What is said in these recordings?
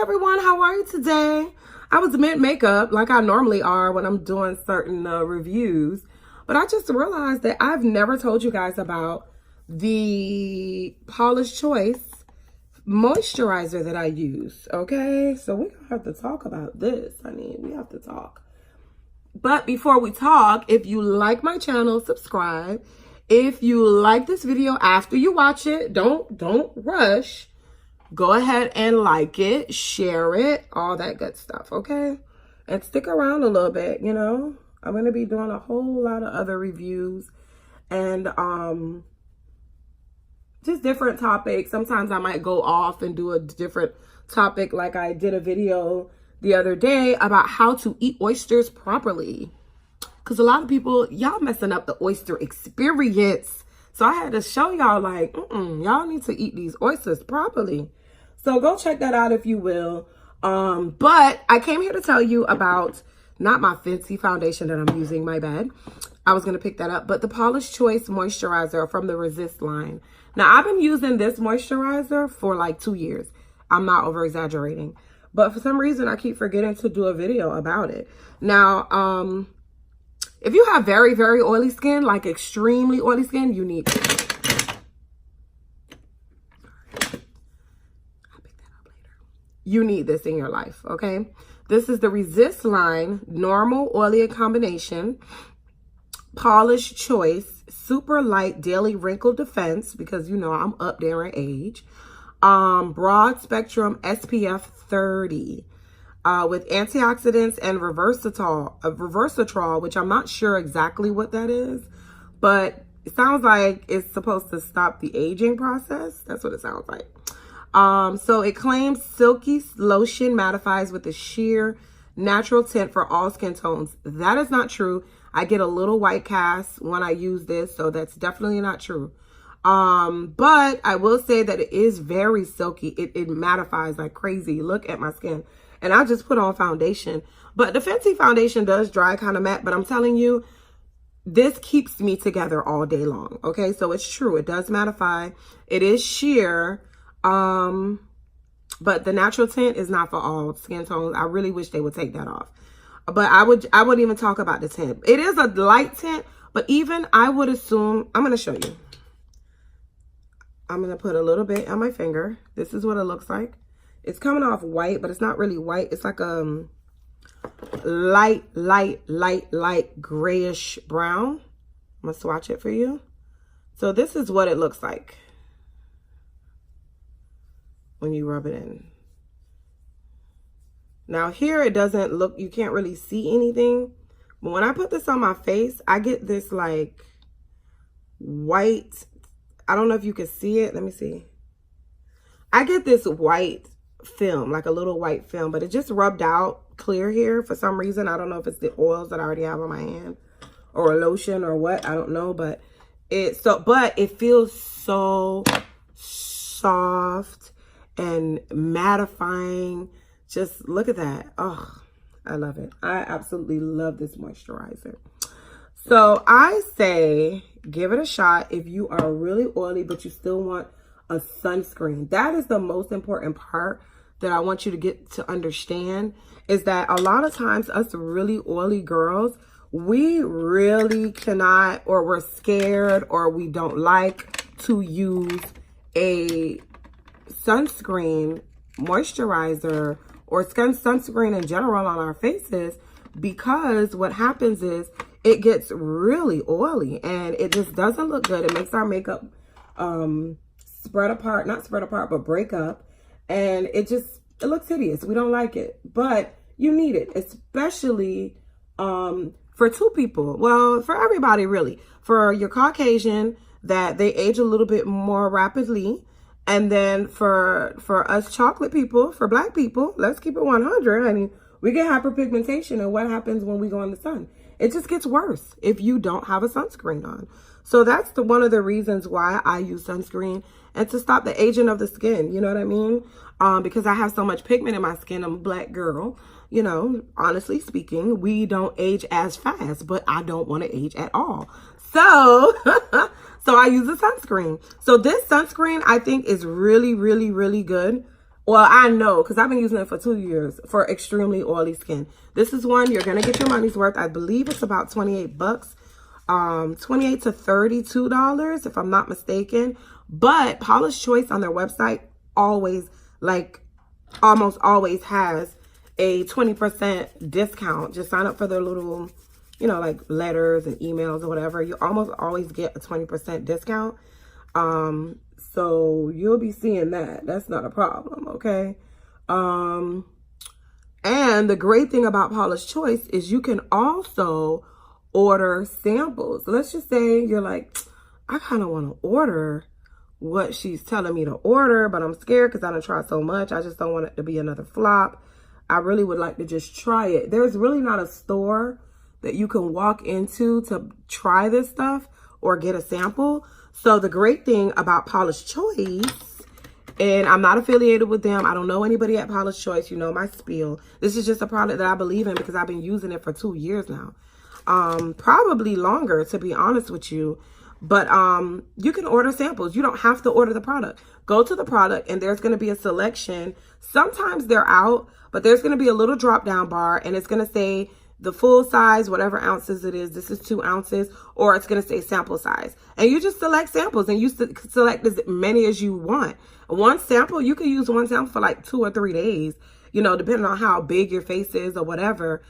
everyone, how are you today? I was mid-makeup like I normally are when I'm doing certain reviews, but I just realized that I've never told you guys about the Paula's Choice moisturizer that I use, okay? So we're gonna have to talk about this, honey. We have to talk. But before we talk, if you like my channel, subscribe. If you like this video after you watch it, don't rush. Go ahead and like it, share it, all that good stuff, okay? And stick around a little bit, you know? I'm going to be doing a whole lot of other reviews and just different topics. Sometimes I might go off and do a different topic, like I did a video the other day about how to eat oysters properly. Because a lot of people, y'all messing up the oyster experience. So I had to show y'all like, y'all need to eat these oysters properly. So go check that out if you will. But I came here to tell you about, not my fancy foundation that I'm using, my bad. I was going to pick that up. But the Paula's Choice moisturizer from the Resist line. Now, I've been using this moisturizer for like 2 years. I'm not over exaggerating. But for some reason, I keep forgetting to do a video about it. Now, if you have very, very oily skin, like extremely oily skin, you need it. You need this in your life, okay? This is the Resist line, normal oily combination, Paula's Choice, super light daily wrinkle defense, because you know I'm up there in age, broad spectrum SPF30, with antioxidants and resveratrol, which I'm not sure exactly what that is, but it sounds like it's supposed to stop the aging process. That's what it sounds like. So it claims silky lotion mattifies with a sheer natural tint for all skin tones. That is not true. I get a little white cast when I use this, so that's definitely not true. But I will say that it is very silky. It mattifies like crazy. Look at my skin. And I just put on foundation. But the Fenty foundation does dry kind of matte, but I'm telling you, this keeps me together all day long. Okay, so it's true. It does mattify. It is sheer. But the natural tint is not for all skin tones. I really wish they would take that off. But I wouldn't even talk about the tint. It is a light tint, but even I would assume, I'm going to show you. I'm going to put a little bit on my finger. This is what it looks like. It's coming off white, but it's not really white. It's like a light grayish brown. I'm going to swatch it for you. So this is what it looks like when you rub it in. Now here it doesn't look, you can't really see anything. But when I put this on my face, I get this like white, I don't know if you can see it. Let me see. I get this white film, like a little white film, but it just rubbed out clear here for some reason. I don't know if it's the oils that I already have on my hand or a lotion or what, I don't know, but it feels so soft and mattifying. Just look at that. Oh, I love it. I absolutely love this moisturizer. So I say give it a shot if you are really oily but you still want a sunscreen. That is the most important part that I want you to get to understand, is that a lot of times us really oily girls, we really cannot, or we're scared, or we don't like to use a sunscreen, moisturizer, or sunscreen in general on our faces, because what happens is it gets really oily and it just doesn't look good. It makes our makeup spread apart, not spread apart, but break up, and it looks hideous. We don't like it, but you need it, especially for two people. Well, for everybody really. For your Caucasian, that they age a little bit more rapidly. And then for us chocolate people, for black people, let's keep it 100. I mean, we get hyperpigmentation, and what happens when we go in the sun? It just gets worse if you don't have a sunscreen on. So that's one of the reasons why I use sunscreen, and to stop the aging of the skin, you know what I mean? Because I have so much pigment in my skin. I'm a black girl, you know, honestly speaking, we don't age as fast, but I don't want to age at all. So, so I use a sunscreen. So this sunscreen I think is really, really, really good. Well, I know because I've been using it for 2 years for extremely oily skin. This is one you're going to get your money's worth. I believe it's about 28 bucks. $28 to $32 if I'm not mistaken. But Paula's Choice on their website always, like almost always has a 20% discount. Just sign up for their little, you know, like letters and emails or whatever. You almost always get a 20% discount. So you'll be seeing that. That's not a problem, okay? And the great thing about Paula's Choice is you can also order samples. So let's just say you're like, I kind of want to order what she's telling me to order, but I'm scared because I done tried so much. I just don't want it to be another flop. I really would like to just try it. There's really not a store that you can walk into to try this stuff or get a sample. So the great thing about Paula's Choice, and I'm not affiliated with them. I don't know anybody at Paula's Choice. You know my spiel. This is just a product that I believe in because I've been using it for 2 years now. Probably longer, to be honest with you. But you can order samples. You don't have to order the product. Go to the product and there's going to be a selection. Sometimes they're out, but there's going to be a little drop down bar and it's going to say the full size, whatever ounces it is. This is 2 ounces, or it's going to say sample size. And you just select samples and you select as many as you want. One sample, you can use one sample for like 2 or 3 days, you know, depending on how big your face is or whatever.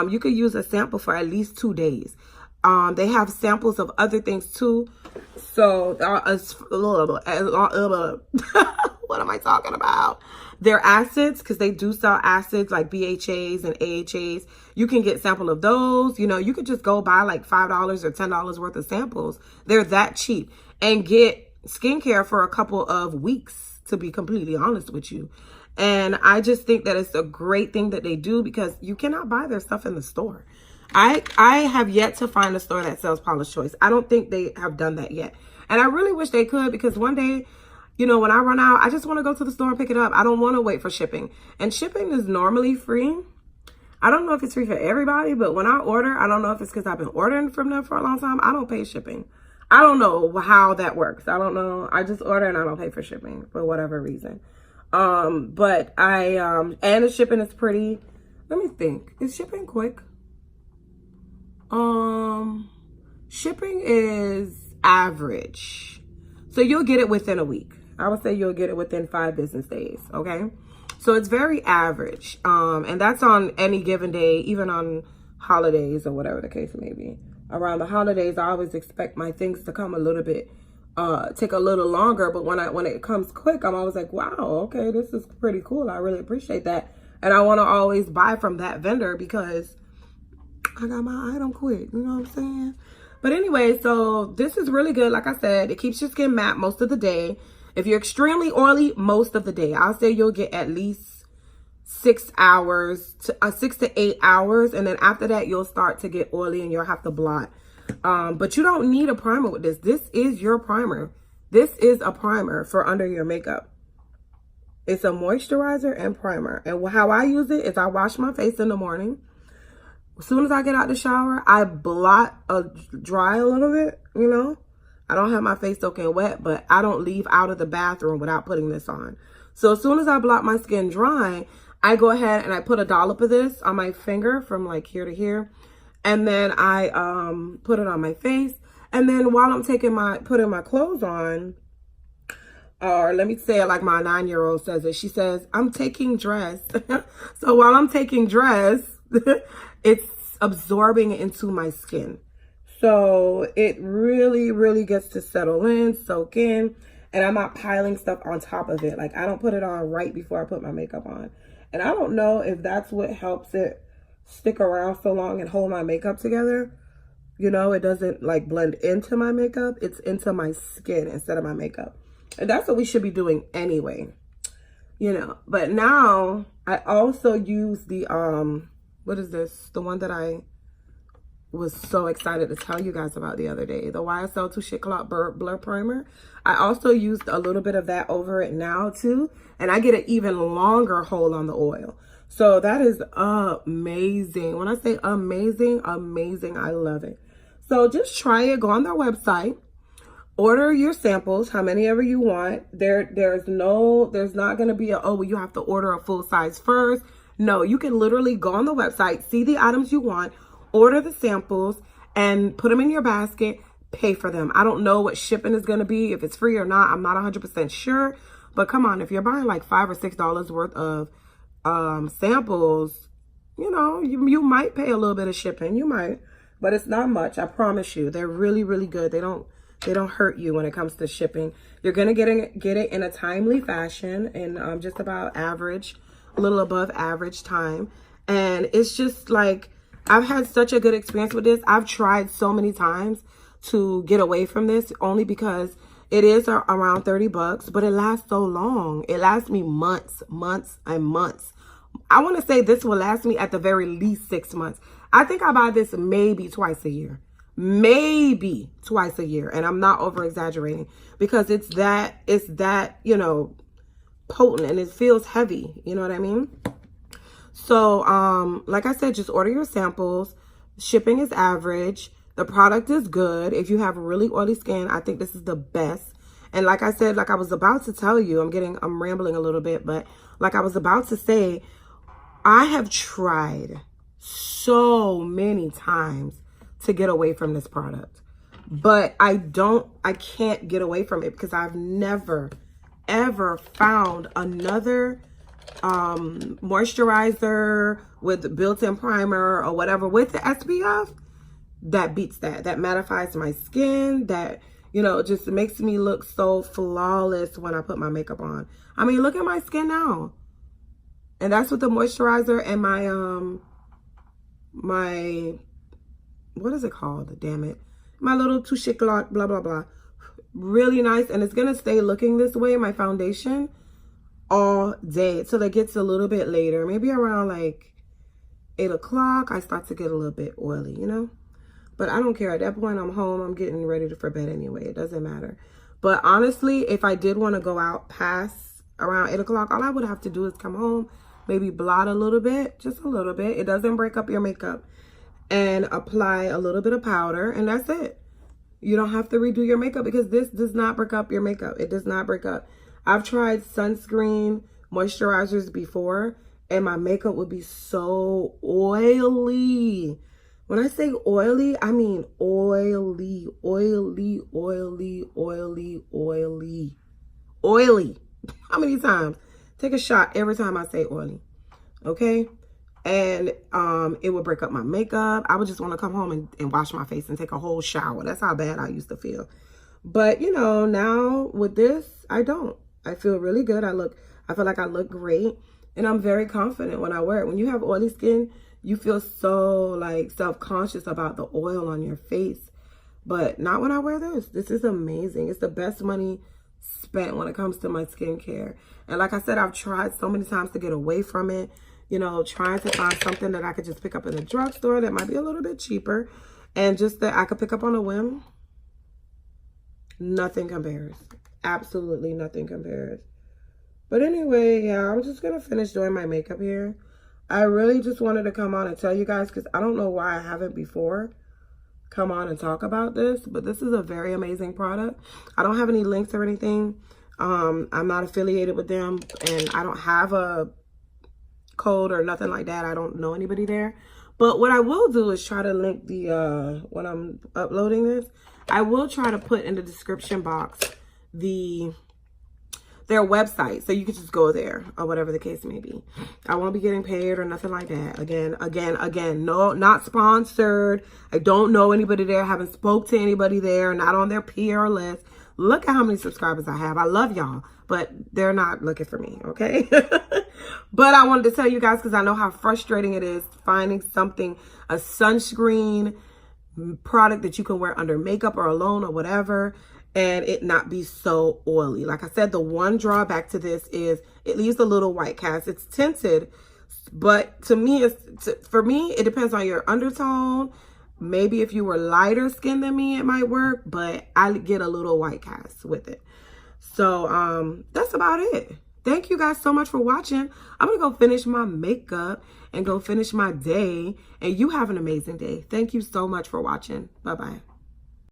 You could use a sample for at least 2 days. They have samples of other things too. So, what am I talking about? Their acids, because they do sell acids like BHAs and AHAs. You can get sample of those. You know, you could just go buy like $5 or $10 worth of samples. They're that cheap. And get skincare for a couple of weeks, to be completely honest with you. And I just think that it's a great thing that they do because you cannot buy their stuff in the store. I have yet to find a store that sells Paula's Choice. I don't think they have done that yet. And I really wish they could because one day, you know, when I run out, I just want to go to the store and pick it up. I don't want to wait for shipping. And shipping is normally free. I don't know if it's free for everybody, but when I order, I don't know if it's because I've been ordering from them for a long time. I don't pay shipping. I don't know how that works. I don't know. I just order and I don't pay for shipping for whatever reason. And the shipping is pretty, let me think. Is shipping quick? Shipping is average. So you'll get it within a week. I would say you'll get it within 5 business days. Okay. So it's very average. And that's on any given day, even on holidays or whatever the case may be. Around the holidays, I always expect my things to come a little bit, take a little longer. But when it comes quick, I'm always like, wow, okay, this is pretty cool. I really appreciate that. And I want to always buy from that vendor because I got my item quick. You know what I'm saying? But anyway, so this is really good. Like I said, it keeps your skin matte most of the day. If you're extremely oily, most of the day. I'll say you'll get at least 6 hours, 6 to 8 hours. And then after that, you'll start to get oily and you'll have to blot. But you don't need a primer with this. This is your primer. This is a primer for under your makeup. It's a moisturizer and primer. And how I use it is I wash my face in the morning. As soon as I get out the shower, I blot, dry a little bit, you know. I don't have my face soaking wet, but I don't leave out of the bathroom without putting this on. So as soon as I blot my skin dry, I go ahead and I put a dollop of this on my finger from like here to here. And then I put it on my face. And then while I'm putting my clothes on, or let me say it like my 9-year-old says it. She says, I'm taking dress. So while I'm taking dress, it's absorbing into my skin. So it really, really gets to settle in, soak in, and I'm not piling stuff on top of it. Like I don't put it on right before I put my makeup on. And I don't know if that's what helps it stick around so long and hold my makeup together. You know, it doesn't like blend into my makeup. It's into my skin instead of my makeup. And that's what we should be doing anyway. You know, but now I also use the, what is this? The one that I was so excited to tell you guys about the other day. The YSL Touche Cloud Blur Primer. I also used a little bit of that over it now too. And I get an even longer hold on the oil. So that is amazing. When I say amazing, amazing, I love it. So just try it. Go on their website. Order your samples, how many ever you want. There's not going to be oh, well, you have to order a full size first. No, you can literally go on the website, see the items you want, order the samples, and put them in your basket, pay for them. I don't know what shipping is going to be, if it's free or not. I'm not 100% sure. But come on, if you're buying like $5 or $6 worth of samples, you know, you might pay a little bit of shipping. You might, but it's not much. I promise you. They're really, really good. They don't hurt you when it comes to shipping. You're going to get it in a timely fashion, in just about average, a little above average time. And it's just like, I've had such a good experience with this. I've tried so many times to get away from this, only because it is around 30 bucks, but it lasts so long. It lasts me months and months. I want to say this will last me at the very least 6 months. I think I buy this maybe twice a year. Maybe twice a year. And I'm not over exaggerating, because it's that, you know, potent, and it feels heavy. You know what I mean? So, like I said, just order your samples. Shipping is average. The product is good. If you have really oily skin, I think this is the best. And like I said, like I was about to tell you, I'm rambling a little bit, but like I was about to say, I have tried so many times to get away from this product, but I can't get away from it, because I've never, ever found another moisturizer with built-in primer or whatever with the SPF that beats that mattifies my skin, that, you know, just makes me look so flawless when I put my makeup on. I mean, look at my skin now. And that's with the moisturizer and my what is it called? Damn it. My little touche blah, blah, blah. Really nice. And it's going to stay looking this way, my foundation, all day till it gets a little bit later. Maybe around like 8 o'clock, I start to get a little bit oily, you know? But I don't care. At that point, I'm home. I'm getting ready for bed anyway. It doesn't matter. But honestly, if I did want to go out past around 8 o'clock, all I would have to do is come home, maybe blot a little bit, just a little bit. It doesn't break up your makeup. And apply a little bit of powder, and that's it. You don't have to redo your makeup, because this does not break up your makeup. It does not break up. I've tried sunscreen moisturizers before, and my makeup would be so oily. When I say oily, I mean oily, oily, oily, oily, oily, oily. How many times? Take a shot every time I say oily, okay? And it would break up my makeup. I would just want to come home and wash my face and take a whole shower. That's how bad I used to feel. But, you know, now with this, I don't. I feel really good. I feel like I look great. And I'm very confident when I wear it. When you have oily skin, you feel so like self-conscious about the oil on your face. But not when I wear this. This is amazing. It's the best money spent when it comes to my skincare. And like I said, I've tried so many times to get away from it. You know, trying to find something that I could just pick up in the drugstore that might be a little bit cheaper, and just that I could pick up on a whim. Nothing compares. Absolutely nothing compares. But anyway, yeah, I'm just going to finish doing my makeup here. I really just wanted to come on and tell you guys, because I don't know why I haven't before come on and talk about this, but this is a very amazing product. I don't have any links or anything. I'm not affiliated with them, and I don't have a code or nothing like that. I don't know anybody there. But what I will do is try to link the when I'm uploading this, I will try to put in the description box their website, so you can just go there, or whatever the case may be. I won't be getting paid or nothing like that. Again, no, not sponsored. I don't know anybody there, haven't spoke to anybody there, not on their PR list. Look at how many subscribers I have. I love y'all, but they're not looking for me, okay? But I wanted to tell you guys, because I know how frustrating it is finding something, a sunscreen product that you can wear under makeup or alone or whatever, and it not be so oily. Like I said, the one drawback to this is it leaves a little white cast. It's tinted, but to me, for me, it depends on your undertone. Maybe if you were lighter skinned than me, it might work, but I get a little white cast with it. So that's about it. Thank you guys so much for watching. I'm going to go finish my makeup and go finish my day. And you have an amazing day. Thank you so much for watching. Bye-bye.